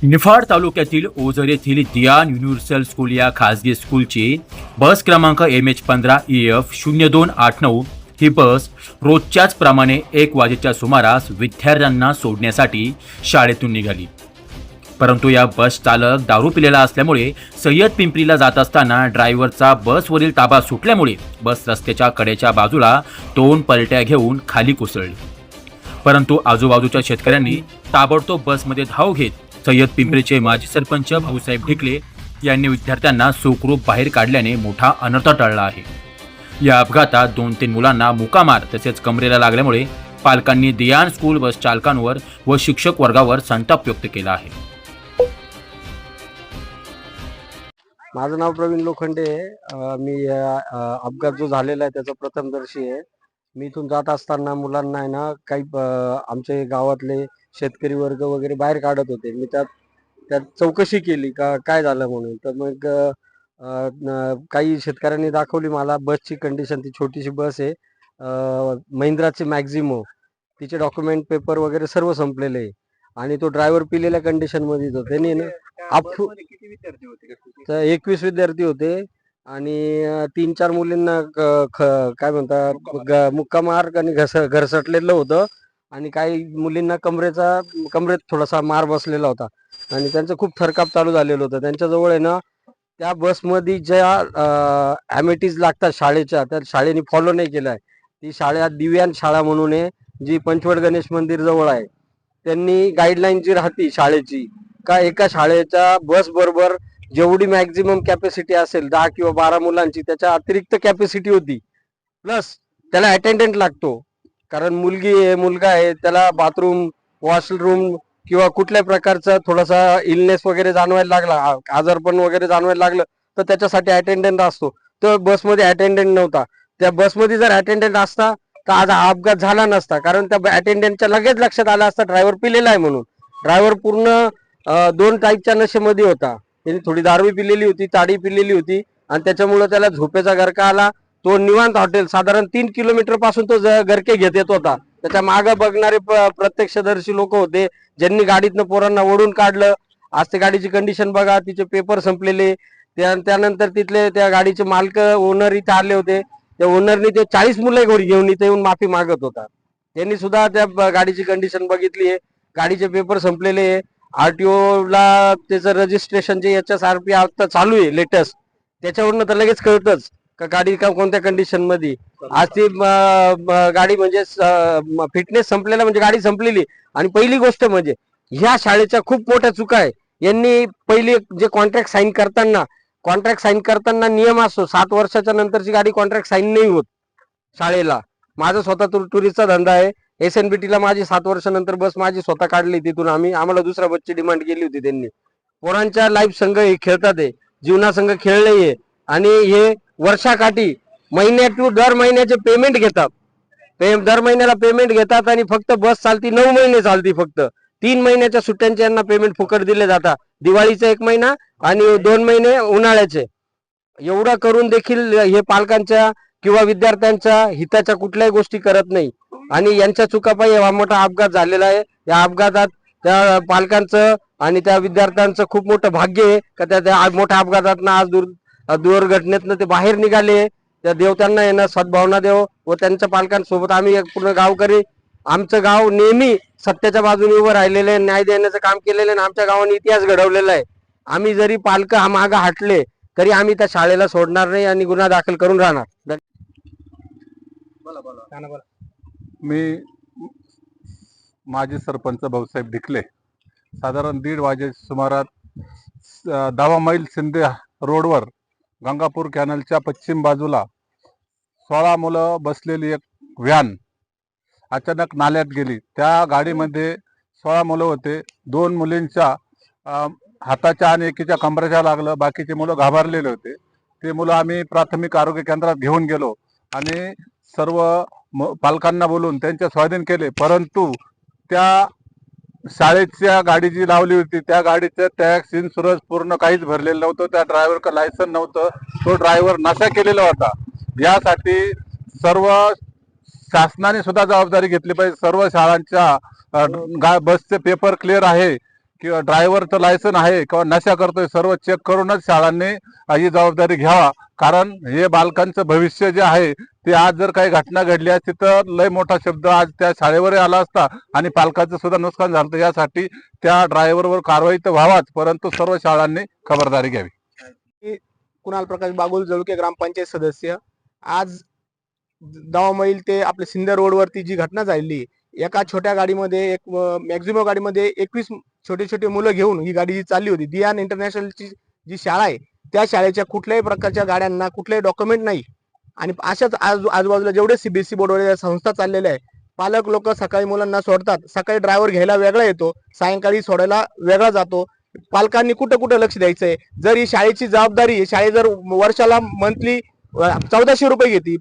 निफाड तालुक्यातील ओझर येथील दियान universal school या खासगी स्कूलची बस क्रमांक MH15EF0289 ही बस रोजच्याच प्रमाणे 1 वाजेच्या सुमारास विद्यार्थ्यांना सोडण्यासाठी शाळेतून निघाली. परंतु या बस चालक दारू पिलेला असल्यामुळे सय्यद पिंपरीला जात असताना ड्रायव्हरचा बसवरील ताबा सुटल्यामुळे बस रस्त्याच्या कडेच्या बाजूला 2 पलट्या घेऊन खाली कोसळली. परंतु आजूबाजूच्या शेतकऱ्यांनी ताबडतोब बसमध्ये धाव घेत सय्यद पिंपरीचे माजी सरपंच भाऊसाहेब ढिकले यांनी विद्यार्थ्यांना सुखरूप बाहेर काढल्याने मोठा अनर्थ टळला आहे. या अपघातात 2-3 मुलांना मुकामार तसेच कमरेला लागल्यामुळे पालकांनी दियान स्कूल बस चालकांवर व शिक्षक वर्गावर संताप व्यक्त केला आहे. माझं नाव प्रवीण लोखंडे आहे. मी अपघात जो झालेला आहे त्याचा प्रथमदर्शी आहे. मी इथून जात असताना मुलांना आहे ना काही आमचे गावातले शेतकरी वर्ग वगैरे बाहेर काढत होते. मी त्यात चौकशी केली का काय झालं म्हणून. तर मग काही शेतकऱ्यांनी दाखवली मला बसची कंडिशन. ती छोटीशी बस आहे, महिंद्राची मॅक्झिमो. तिचे डॉक्युमेंट पेपर वगैरे सर्व संपलेले आहे आणि तो ड्रायव्हर पिलेल्या कंडिशनमध्ये होता. त्यांनी ना किती विद्यार्थी होते? तर 21 विद्यार्थी होते आणि 3-4 मुलींना काय म्हणतात मुक्कामार आणि घरसटलेलं होतं आणि काही मुलींना कमरेत थोडासा मार बसलेला होता आणि त्यांचं खूप थरकाप चालू झालेलं होतं. त्यांच्याजवळ आहे ना त्या बसमध्ये ज्या ॲमिटीज लागतात शाळेच्या, त्या शाळेने फॉलो नाही केलं आहे. ती शाळा दिव्यान शाळा म्हणून आहे, जी पंचवड गणेश मंदिर जवळ आहे. त्यांनी गाईडलाईन जी राहते शाळेची का एका शाळेच्या बस बरोबर जेवढी मॅक्झिमम कॅपॅसिटी असेल 10 किंवा 12 मुलांची, त्याच्या अतिरिक्त कॅपॅसिटी होती. प्लस त्याला अटेंडंट लागतो, कारण मुलगी आहे मुलगा आहे, त्याला बाथरूम वॉशरूम किंवा कुठल्या प्रकारचा थोडासा इलनेस वगैरे जाणवायला लागला, आजारपण वगैरे जाणवायला लागलं तर त्याच्यासाठी अटेंडंट असतो. तर बसमध्ये अटेंडंट नव्हता. त्या बसमध्ये जर अटेंडंट असता तर आज हा अपघात झाला नसता, कारण त्या अटेंडंटच्या लगेच लक्षात आलं असतं ड्रायव्हर पिलेला आहे म्हणून. ड्रायव्हर पूर्ण 2 टाईपच्या नशेमध्ये होता. त्यांनी थोडी दारू पिलेली होती, ताडी पिलेली होती आणि त्याच्यामुळे त्याला झोपेचा गरका आला. तो निवांत हॉटेल साधारण 3 किलोमीटर पासून तो गरके घेत येत होता. त्याच्या मागे बघणारे प्रत्यक्षदर्शी लोक होते, ज्यांनी गाडीतनं पोरांना ओढून काढलं. आज त्या गाडीची कंडिशन बघा, तिचे पेपर संपलेले. त्यानंतर तिथले त्या गाडीचे मालक ओनर इथे आले होते. त्या ओनरनी ते 40 मुलं घेऊन इथे येऊन माफी मागत होता. त्यांनी सुद्धा त्या गाडीची कंडिशन बघितली आहे. गाडीचे पेपर संपलेले आहे. RTO ला त्याचं रजिस्ट्रेशन जे HSRP आता चालू आहे लेटेस्ट, त्याच्यावरनं तर लगेच कळतच का गाडी कोणत्या कंडिशन मध्ये. आज ती गाडी म्हणजे फिटनेस संपलेला म्हणजे गाडी संपलेली. आणि पहिली गोष्ट म्हणजे ह्या शाळेच्या खूप मोठ्या चुका आहे. यांनी पहिली जे कॉन्ट्रॅक्ट साईन करताना नियम असतो 7 वर्षाच्या नंतरची गाडी कॉन्ट्रॅक्ट साईन नाही होत शाळेला. माझा स्वतः टुरिस्टचा धंदा आहे. SNBT ला माझी 7 वर्षानंतर बस माझी स्वतः काढली. तिथून आम्हाला दुसऱ्या बसची डिमांड केली होती त्यांनी. पोरांच्या लाईफ संघ हे खेळतात, आहे जीवनासंघ खेळले आणि हे वर्षाकाठी दर महिन्याचे पेमेंट घेतात. दर महिन्याला पेमेंट घेतात आणि फक्त बस चालती 9 महिने चालती. फक्त 3 महिन्याच्या सुट्ट्यांचे यांना पेमेंट फुकट दिले जातात. दिवाळीचा 1 महिना आणि 2 महिने उन्हाळ्याचे. एवढं करून देखील हे पालकांच्या किंवा विद्यार्थ्यांच्या हिताच्या कुठल्याही गोष्टी करत नाही आणि यांच्या चुकापायी हा मोठा अपघात झालेला आहे. या अपघातात त्या पालकांचं आणि त्या विद्यार्थ्यांचं खूप मोठं भाग्य आहे का त्या मोठ्या अपघातातनं आज दुर्घटनेतनं ते बाहेर निघाले. त्या देव त्यांना येणं सद्भावना देव व त्यांच्या पालकांसोबत आम्ही एक पूर्ण गावकरी. आमचं गाव नेहमी सत्याच्या बाजूने उभं राहिलेलं आहे, न्याय देण्याचं काम केलेलं आहे आणि आमच्या गावाने इतिहास घडवलेला आहे. आम्ही जरी पालक मागं हटले तरी आम्ही त्या शाळेला सोडणार नाही आणि गुन्हा दाखल करून राहणार. मी माजी सरपंच भाऊसाहेब ढिकले. साधारण 1:30 वाजे सुमारात 10 मैल शिंदे रोडवर गंगापूर कॅनलच्या पश्चिम बाजूला 16 मुलं बसलेली एक व्हॅन अचानक नाल्यात गेली. त्या गाडीमध्ये 16 मुलं होते. 2 मुलींच्या हाताच्या आणि एकीच्या कमरेच्या लागलं. बाकीचे मुलं घाबरलेले होते. ते मुलं आम्ही प्राथमिक आरोग्य केंद्रात घेऊन गेलो आणि सर्व पालकांना बोलून त्यांच्या स्वाधीन केले. परंतु त्या शाळेच्या गाडी जी लावली होती त्या गाडीचं टॅक्स इन्शुरन्स पूर्ण काहीच भरलेलं नव्हतं. त्या ड्रायव्हरचं लायसन नव्हतं. तो ड्रायव्हर नशा केलेला होता. यासाठी सर्व शासनाने सुद्धा जबाबदारी घेतली पाहिजे. सर्व शाळांच्या बसचे पेपर क्लिअर आहे किंवा ड्रायव्हरचं लायसन आहे किंवा नशा करतोय सर्व चेक करूनच शाळांनी ही जबाबदारी घ्यावा. कारण हे बालकांचं भविष्य जे आहे ते आज जर काही घटना घडली असती तर लय मोठा शब्द आज त्या शाळेवरही आला असता आणि पालकांचं सुद्धा नुकसान झालं. यासाठी त्या ड्रायव्हरवर कारवाई तर व्हावाच, परंतु सर्व शाळांनी खबरदारी घ्यावी. कुणाल प्रकाश बागुल, जळुके ग्रामपंचायत सदस्य. आज दावामैल ते आपले सिंदर रोडवरती जी घटना झाली, एका छोट्या गाडीमध्ये एक मॅक्झिमो गाडीमध्ये 21 छोटे छोटे मुलं घेऊन ही गाडी चालली होती. दियान इंटरनॅशनलची जी शाळा आहे त्या शाळेच्या कुठल्याही प्रकारच्या गाड्यांना कुठलेही डॉक्युमेंट नाही. आणि अशाच आजूबाजूला जेवढे सीबीएसई बोर्डवर संस्था चाललेल्या आहे, पालक लोक सकाळी मुलांना सोडतात, सकाळी ड्रायव्हर घ्यायला वेगळा येतो, सायंकाळी सोडायला वेगळा जातो. पालकांनी कुठं कुठं लक्ष द्यायचंय? जर ही शाळेची जबाबदारी, शाळे जर वर्षाला मंथली 1400 रुपये घेते,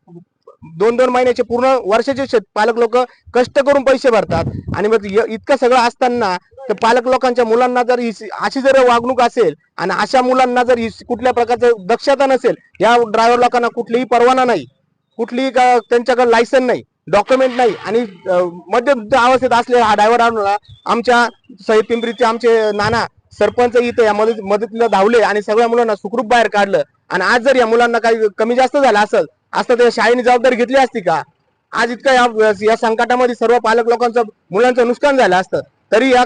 2-2 महिन्याचे पूर्ण वर्षाचे पालक लोक कष्ट करून पैसे भरतात, आणि मग इतकं सगळं असताना तर पालक लोकांच्या मुलांना जर अशी जर वागणूक असेल आणि अशा मुलांना जर कुठल्या प्रकारचं दक्षता नसेल, या ड्रायव्हर लोकांना कुठलीही परवाना नाही, कुठलीही त्यांच्याकडे लायसन नाही, डॉक्युमेंट नाही, आणि मध्यम अवस्थेत असलेला हा ड्रायव्हर आणला. आमच्या सईद पिंपरीचे आमचे नाना सरपंच इथे या मदतीला धावले आणि सगळ्या मुलांना सुखरूप बाहेर काढलं. आणि आज जर या मुलांना काही कमी जास्त झालं असेल असतं तर शाळेने जबाबदारी घेतली असती का? आज इतकं या संकटामध्ये सर्व पालक लोकांचं मुलांचं नुकसान झालं असतं. तरी या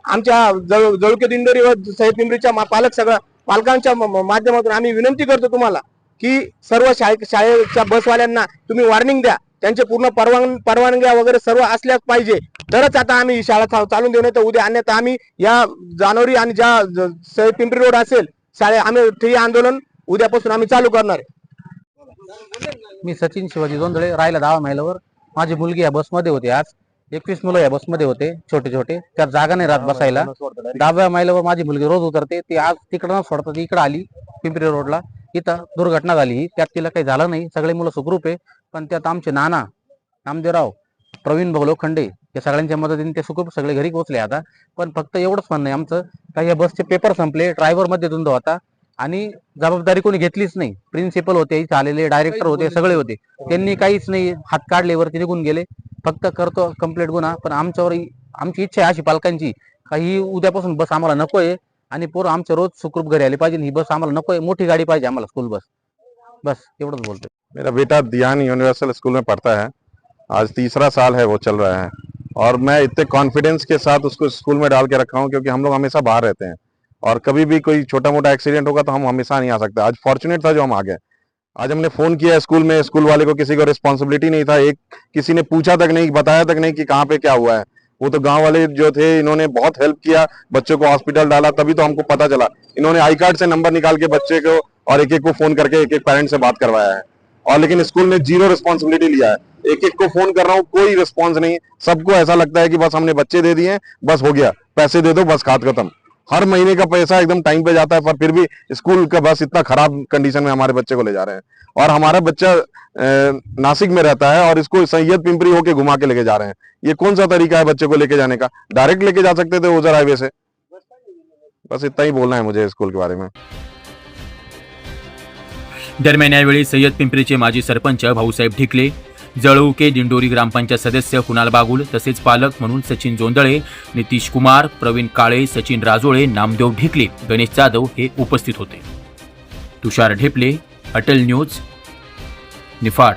आमच्या जळुके दिंडोरी व सईद पिंपरीच्या पालकांच्या माध्यमातून आम्ही विनंती करतो तुम्हाला की सर्व शाळेच्या बसवाल्यांना तुम्ही वॉर्निंग द्या, त्यांचे पूर्ण परवानग्या वगैरे सर्व असल्या पाहिजे, तरच आता आम्ही शाळा चालून देऊ. नाही तर उद्या अन्यथा आम्ही या जानेवारी आणि ज्या सईद पिंपरी रोड असेल शाळे, आम्ही ठिय्या आंदोलन उद्यापासून आम्ही चालू करणार आहे. मी सचिन शिवाजी जोंधळे, राहिला 10 मैलावर. माझी मुलगी या बसमध्ये होती. आज 21 मुलं या बसमध्ये होते, छोटे छोटे. त्यात जागा नाही राहत बसायला. 10व्या मैलावर माझी मुलगी रोज उतरते. ती आज तिकडं न सोडता ती इकडे आली पिंपरी रोडला. इथं दुर्घटना झाली ही. त्यात तिला काही झालं नाही, सगळे मुलं सुखरूप आहे. पण त्यात आमचे नाना नामदेवराव, प्रवीण भाऊ लोखंडे या सगळ्यांच्या मदतीने ते सुखरूप सगळे घरी पोहोचले आता. पण फक्त एवढंच म्हणणं आहे आमचं, काही या बसचे पेपर संपले, ड्रायव्हर मध्ये धुंद होता आणि जबाबदारी कोणी घेतलीच नाही. प्रिन्सिपल होते, इथे आलेले डायरेक्टर होते, सगळे होते, त्यांनी काहीच नाही, हात काढले, वरती निघून गेले. फक्त करतो कंप्लेंट गुन्हा. पण आमच्यावर आमची इच्छा आहे अशी पालकांची, काही उद्यापासून बस आम्हाला नकोय आणि पोरं आमच्या रोज सुखरूप घरी आले पाहिजे. ही बस आम्हाला नकोय, मोठी गाडी पाहिजे आम्हाला, स्कूल बस. बस एवढंच बोलतोय. मेरा बेटा दियान यूनिवर्सल स्कूल में पढ़ता है, आज 3रा साल है वो चल रहा है, और मैं इतने कॉन्फिडेंस के साथ उसको स्कूल में डाल के रखा हूँ क्योंकि हम लोग हमेशा बाहर रहते हैं और कभी भी कोई छोटा मोटा एक्सीडेंट होगा तो हम हमेशा नहीं आ सकते. आज फॉर्चुनेट था जो हम आ गए. आज हमने फोन किया स्कूल में, स्कूल वाले को किसी को रिस्पॉन्सिबिलिटी नहीं था, किसी ने पूछा तक नहीं, बताया तक नहीं कि कहाँ पे क्या हुआ है. वो तो गांव वाले जो थे इन्होंने बहुत हेल्प किया, बच्चों को हॉस्पिटल डाला, तभी तो हमको पता चला. इन्होंने आई कार्ड से नंबर निकाल के बच्चे को और एक एक को फोन करके एक एक पेरेंट से बात करवाया है. और लेकिन स्कूल ने 0 रिस्पॉन्सिबिलिटी लिया है. एक एक को फोन कर रहा हूँ, कोई रिस्पॉन्स नहीं. सबको ऐसा लगता है कि बस हमने बच्चे दे दिए, बस हो गया, पैसे दे दो, बस खात खत्म. हर महीने का पैसा एकदम टाइम पे जाता है, पर फिर भी स्कूल का बस इतना खराब कंडीशन में हमारे बच्चे को ले जा रहे हैं. और हमारा बच्चा नासिक में रहता है और इसको सैयद पिंपरी होके घुमा के लेके जा रहे हैं. ये कौन सा तरीका है बच्चे को लेके जाने का? डायरेक्ट लेके जा सकते थे उधर हाईवे से. बस इतना ही बोलना है मुझे स्कूल के बारे में. दरम्यान यावेळी सय्यद पिंपरीचे माजी सरपंच भाऊसाहेब ढिकले, जळुके दिंडोरी ग्रामपंचायत सदस्य कुणाल बागुल, तसेच पालक म्हणून सचिन जोंधळे, नितीश कुमार, प्रवीण काळे, सचिन राजोळे, नामदेव ढिकले, गणेश जाधव हे उपस्थित होते. तुषार ढेपले, अटल न्यूज, निफाड.